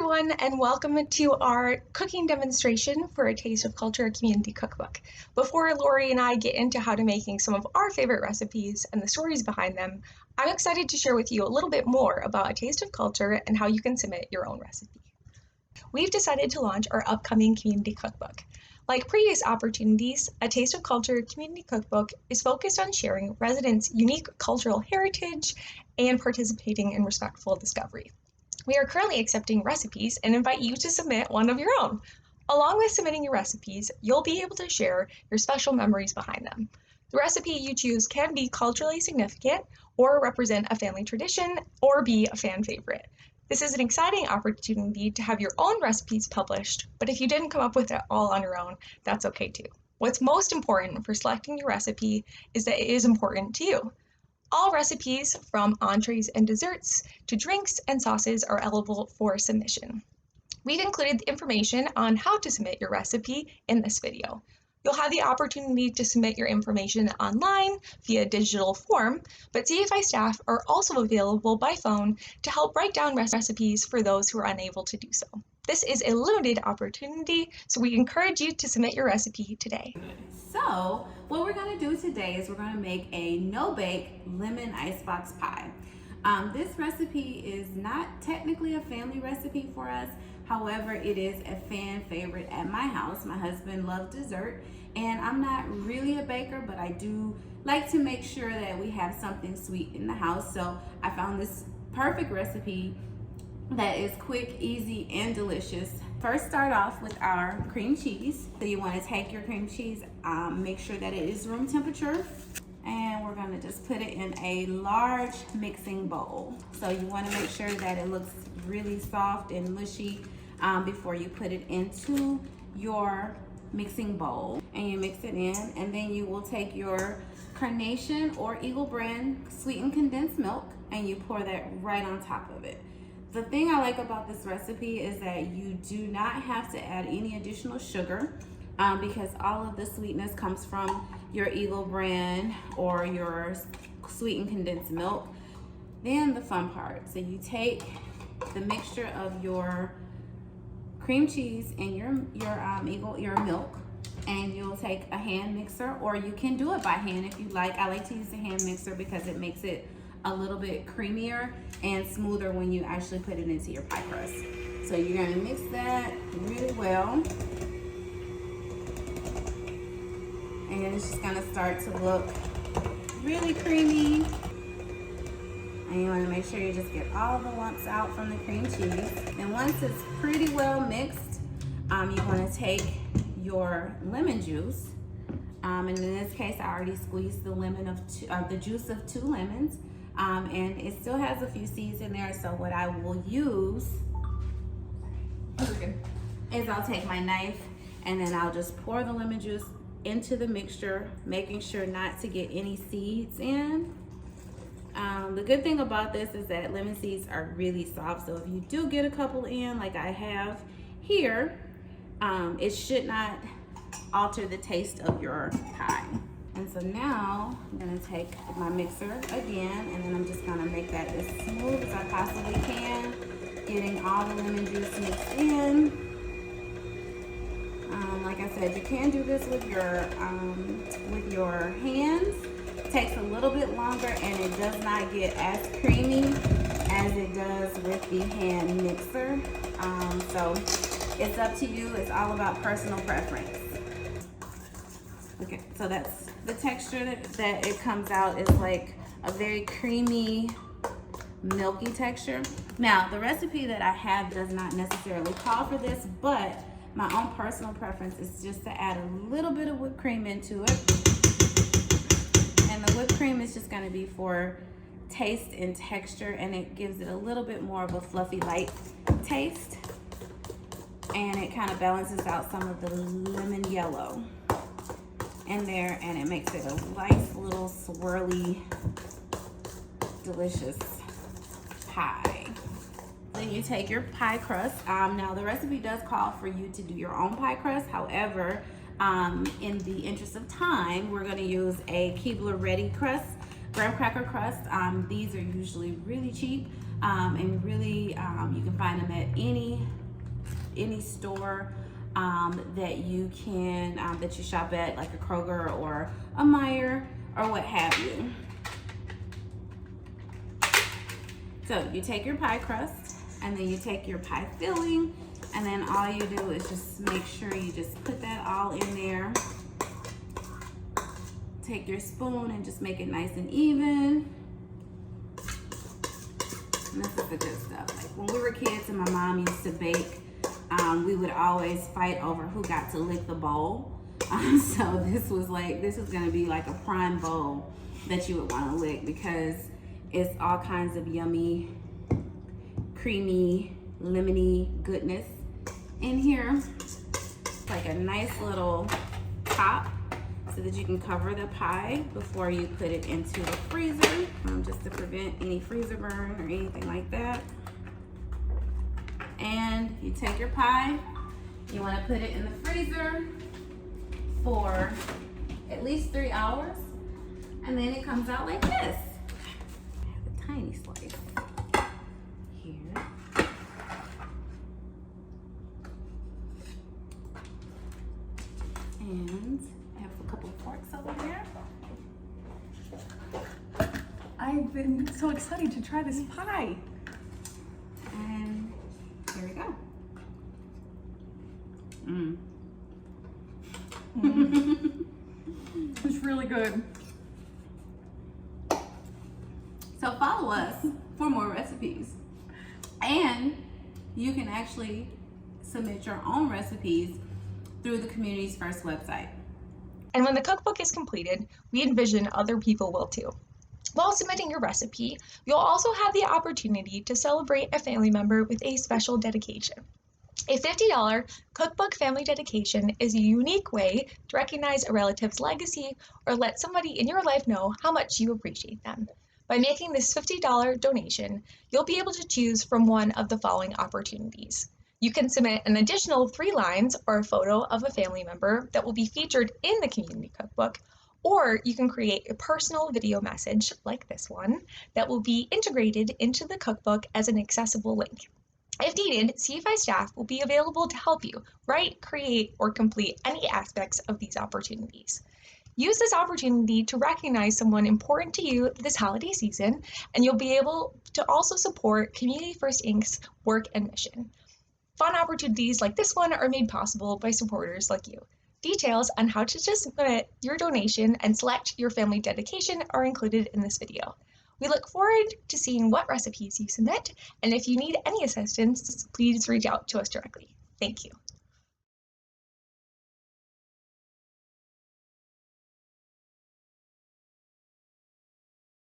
everyone, and welcome to our cooking demonstration for A Taste of Culture Community Cookbook. Before Lori and I get into how to making some of our favorite recipes and the stories behind them, I'm excited to share with you a little bit more about A Taste of Culture and how you can submit your own recipe. We've decided to launch our upcoming community cookbook. Like previous opportunities, A Taste of Culture Community Cookbook is focused on sharing residents' unique cultural heritage and participating in respectful discovery. We are currently accepting recipes and invite you to submit one of your own. Along with submitting your recipes, you'll be able to share your special memories behind them. The recipe you choose can be culturally significant, or represent a family tradition, or be a fan favorite. This is an exciting opportunity to have your own recipes published, but if you didn't come up with it all on your own, that's okay too. What's most important for selecting your recipe is that it is important to you. All recipes, from entrees and desserts to drinks and sauces, are eligible for submission. We've included the information on how to submit your recipe in this video. You'll have the opportunity to submit your information online via digital form, but CFI staff are also available by phone to help write down recipes for those who are unable to do so. This is a limited opportunity, so we encourage you to submit your recipe today. So what we're going to do today is we're going to make a no-bake lemon icebox pie. This recipe is not technically a family recipe for us. However, it is a fan favorite at my house. My husband loves dessert, and I'm not really a baker, but I do like to make sure that we have something sweet in the house. So I found this perfect recipe that is quick, easy, and delicious. First, start off with our cream cheese. So you want to take your cream cheese, make sure that it is room temperature, and we're going to just put it in a large mixing bowl. So you want to make sure that it looks really soft and mushy before you put it into your mixing bowl, and you mix it in, and then you will take your Carnation or Eagle brand sweetened condensed milk and you pour that right on top of it. The thing I like about this recipe is that you do not have to add any additional sugar because all of the sweetness comes from your Eagle brand or your sweetened condensed milk. Then the fun part, so you take the mixture of your cream cheese and your milk, and you'll take a hand mixer, or you can do it by hand if you like. I like to use the hand mixer because it makes it a little bit creamier and smoother when you actually put it into your pie crust. So you're going to mix that really well, and it's just going to start to look really creamy. And you want to make sure you just get all the lumps out from the cream cheese. And once it's pretty well mixed, you want to take your lemon juice. And in this case, I already squeezed the juice of 2 lemons. And it still has a few seeds in there. So what I will use is I'll take my knife and then I'll just pour the lemon juice into the mixture, making sure not to get any seeds in. The good thing about this is that lemon seeds are really soft, so if you do get a couple in, like I have here, it should not alter the taste of your pie. And so now I'm gonna take my mixer again, and then I'm just gonna make that as smooth as I possibly can, getting all the lemon juice mixed in. Like I said, you can do this with your hands. Takes a little bit longer, and it does not get as creamy as it does with the hand mixer. So it's up to you. It's all about personal preference. Okay, so that's the texture that it comes out is like a very creamy, milky texture. Now, the recipe that I have does not necessarily call for this, but my own personal preference is just to add a little bit of whipped cream into it. And the whipped cream is just going to be for taste and texture, and it gives it a little bit more of a fluffy, light taste. And it kind of balances out some of the lemon yellow in there, and it makes it a nice little swirly, delicious pie. Then you take your pie crust. Now the recipe does call for you to do your own pie crust. However, in the interest of time, we're going to use a Keebler Ready crust, graham cracker crust. These are usually really cheap and really you can can find them at any store that you can that you shop at, like a Kroger or a Meijer or what have you. So you take your pie crust and then you take your pie filling, and then all you do is just make sure you just put that all in there. Take your spoon and just make it nice and even. And this is the good stuff. Like when we were kids and my mom used to bake, we would always fight over who got to lick the bowl. So this was gonna be like a prime bowl that you would want to lick, because it's all kinds of yummy, creamy, lemony goodness in here. It's like a nice little top so that you can cover the pie before you put it into the freezer, just to prevent any freezer burn or anything like that. And you take your pie, you want to put it in the freezer for at least 3 hours, and then it comes out like this. I have a tiny slice here. And I have a couple of forks over there. I've been so excited to try this pie. And here we go. It's really good. So follow us for more recipes. And you can actually submit your own recipes through the Community's First website. And when the cookbook is completed, we envision other people will too. While submitting your recipe, you'll also have the opportunity to celebrate a family member with a special dedication. A $50 cookbook family dedication is a unique way to recognize a relative's legacy or let somebody in your life know how much you appreciate them. By making this $50 donation, you'll be able to choose from one of the following opportunities. You can submit an additional 3 lines or a photo of a family member that will be featured in the Community Cookbook, or you can create a personal video message like this one that will be integrated into the cookbook as an accessible link. If needed, CFI staff will be available to help you write, create, or complete any aspects of these opportunities. Use this opportunity to recognize someone important to you this holiday season, and you'll be able to also support Community First Inc.'s work and mission. Fun opportunities like this one are made possible by supporters like you. Details on how to submit your donation and select your family dedication are included in this video. We look forward to seeing what recipes you submit, and if you need any assistance, please reach out to us directly. Thank you.